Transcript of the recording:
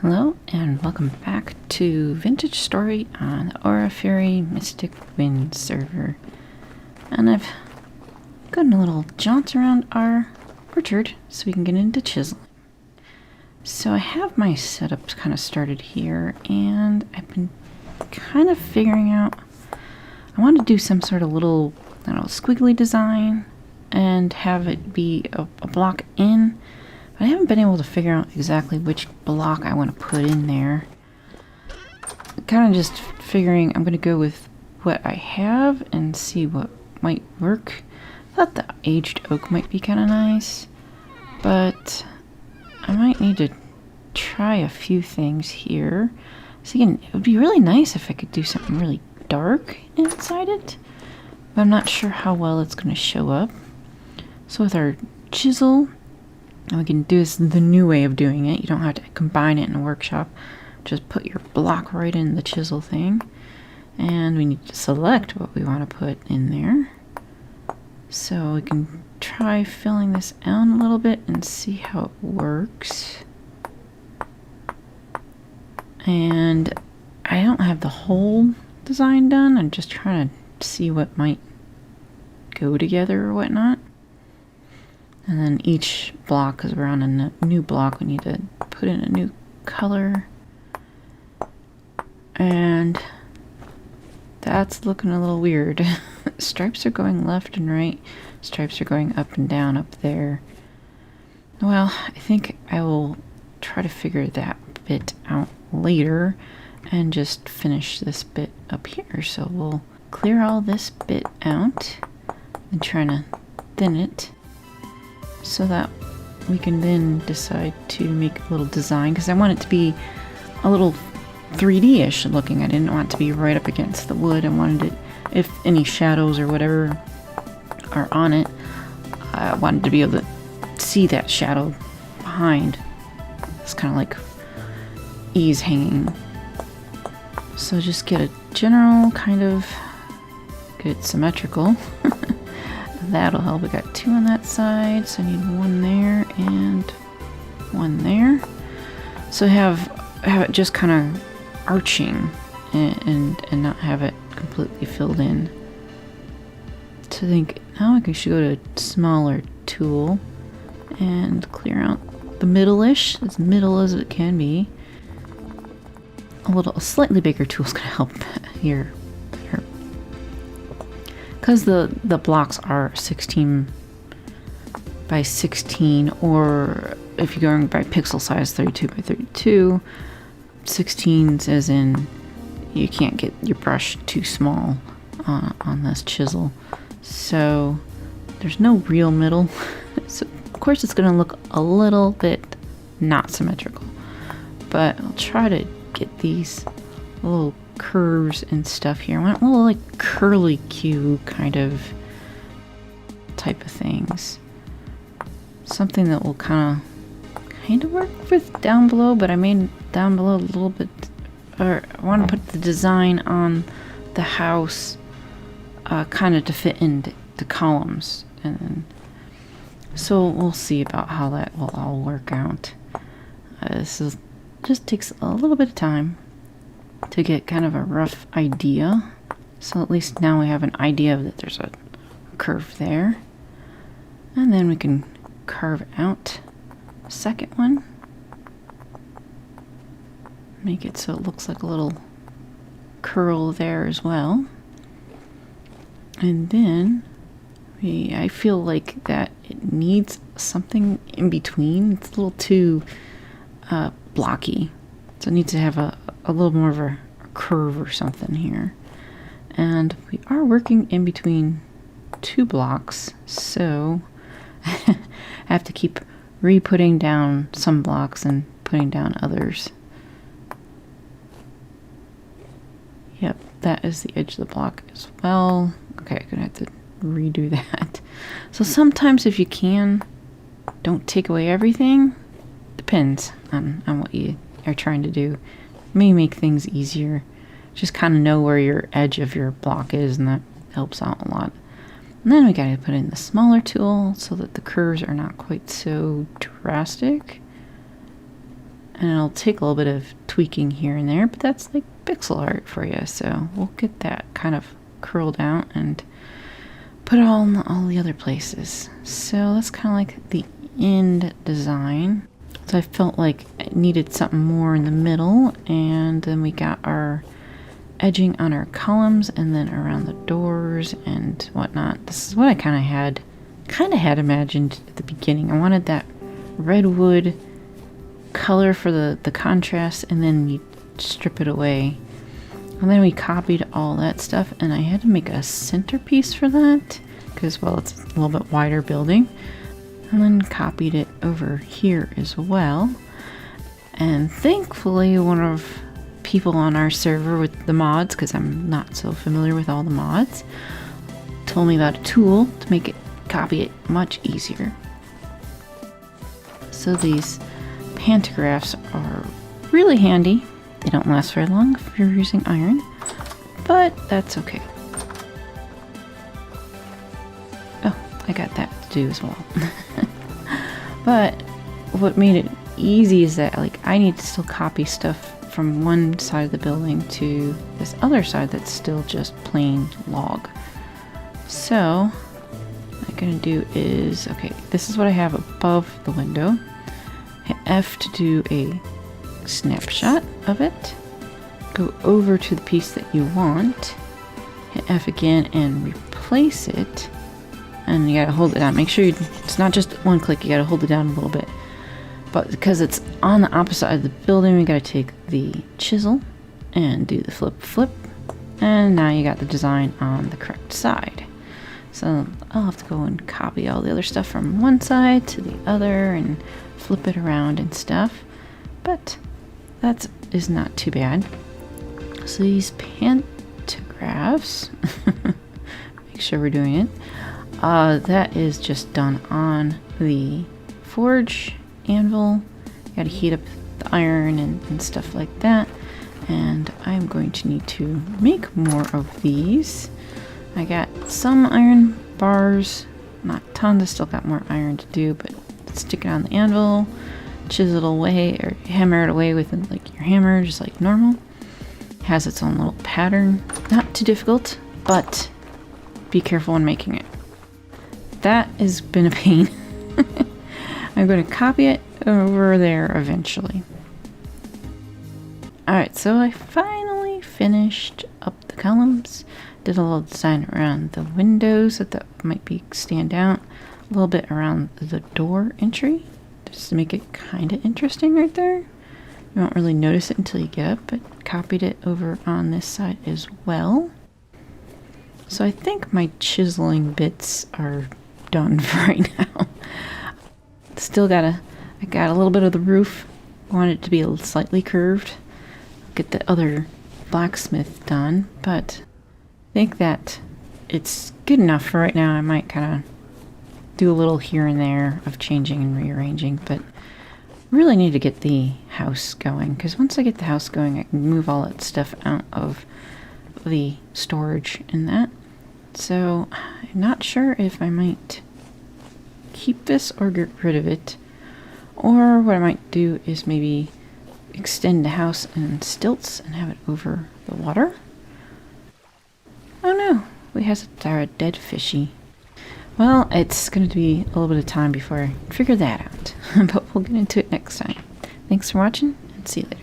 Hello and welcome back to Vintage Story on the Aura Fury Mystic Wind server. And I've gotten a little jaunt around our orchard so we can get into chiseling. So I have my setup kind of started here, and I've been kind of figuring out, I want to do some sort of little, I don't know, squiggly design and have it be a block in. I haven't been able to figure out exactly which block I want to put in there. Kind of just figuring I'm going to go with what I have and see what might work. I thought the aged oak might be kind of nice, but I might need to try a few things here. So again, it would be really nice if I could do something really dark inside it, but I'm not sure how well it's going to show up. So with our chisel, and we can do this the new way of doing it. You don't have to combine it in a workshop. Just put your block right in the chisel thing. And we need to select what we want to put in there. So we can try filling this out a little bit and see how it works. And I don't have the whole design done. I'm just trying to see what might go together or whatnot. And then each block, because we're on a new block, we need to put in a new color. And that's looking a little weird. Stripes are going left and right. Stripes are going up and down up there. Well, I think I will try to figure that bit out later and just finish this bit up here. So we'll clear all this bit out and try to thin it, so that we can then decide to make a little design, because I want it to be a little 3D-ish looking. I didn't want it to be right up against the wood. I wanted it, if any shadows or whatever are on it, I wanted to be able to see that shadow behind. It's kind of like ease hanging. So just get a general kind of good symmetrical. That'll help. We got two on that side, so I need one there and one there. So have it just kind of arching and not have it completely filled in. So I think now I should go to a smaller tool and clear out the middle-ish, as middle as it can be. A slightly bigger tool is going to help here. Because the blocks are 16 by 16, or if you're going by pixel size, 32 by 32. 16s as in you can't get your brush too small on this chisel. So there's no real middle. So of course it's going to look a little bit not symmetrical. But I'll try to get these little curves and stuff here. I want a little like curly Q kind of type of things. Something that will kind of work with down below, but I made down below a little bit, or I want to put the design on the house kind of to fit into the columns, and so we'll see about how that will all work out. Just takes a little bit of time to get kind of a rough idea. So at least now we have an idea that there's a curve there. And then we can carve out a second one. Make it so it looks like a little curl there as well. And then I feel like that it needs something in between. It's a little too blocky. So it needs to have a little more of a curve or something here. And we are working in between two blocks, so I have to keep re-putting down some blocks and putting down others. Yep, that is the edge of the block as well. Okay, I'm gonna have to redo that. So sometimes if you can, don't take away everything. Depends on what you are trying to do. May make things easier. Just kind of know where your edge of your block is, and that helps out a lot. And then we gotta put in the smaller tool so that the curves are not quite so drastic. And it'll take a little bit of tweaking here and there, but that's like pixel art for you. So we'll get that kind of curled out and put it all in all the other places. So that's kind of like the end design. So I felt like I needed something more in the middle, and then we got our edging on our columns and then around the doors and whatnot. This is what I kind of had imagined at the beginning. I wanted that redwood color for the contrast, and then you strip it away. And then we copied all that stuff, and I had to make a centerpiece for that because, well, it's a little bit wider building. And then copied it over here as well. And thankfully, one of people on our server with the mods, because I'm not so familiar with all the mods, told me about a tool to make it copy it much easier. So these pantographs are really handy. They don't last very long if you're using iron, but that's okay. Oh, I got that to do as well. But what made it easy is that, like, I need to still copy stuff from one side of the building to this other side that's still just plain log. So what I'm gonna do is, okay, this is what I have above the window. Hit F to do a snapshot of it. Go over to the piece that you want. Hit F again and replace it. And you gotta hold it down. Make sure it's not just one click, you gotta hold it down a little bit. But because it's on the opposite side of the building, we gotta take the chisel and do the flip. And now you got the design on the correct side. So I'll have to go and copy all the other stuff from one side to the other and flip it around and stuff. But that is not too bad. So these pantographs, make sure we're doing it. That is just done on the forge anvil. You gotta heat up the iron and stuff like that. And I'm going to need to make more of these. I got some iron bars, not tons. I still got more iron to do, but stick it on the anvil, chisel it away, or hammer it away with like your hammer, just like normal. It has its own little pattern. Not too difficult, but be careful when making it. That has been a pain. I'm going to copy it over there eventually. Alright, so I finally finished up the columns. Did a little design around the windows that might be stand out. A little bit around the door entry, just to make it kind of interesting right there. You won't really notice it until you get up, but copied it over on this side as well. So I think my chiseling bits are done for right now. I got a little bit of the roof. Want it to be slightly curved. Get the other blacksmith done, but I think that it's good enough for right now. I might kind of do a little here and there of changing and rearranging, but really need to get the house going, because once I get the house going, I can move all that stuff out of the storage in that. So I'm not sure if I might keep this or get rid of it, or what I might do is maybe extend the house in stilts and have it over the water. Oh no, we have our dead fishy. Well, it's going to be a little bit of time before I figure that out, but we'll get into it next time. Thanks for watching, and see you later.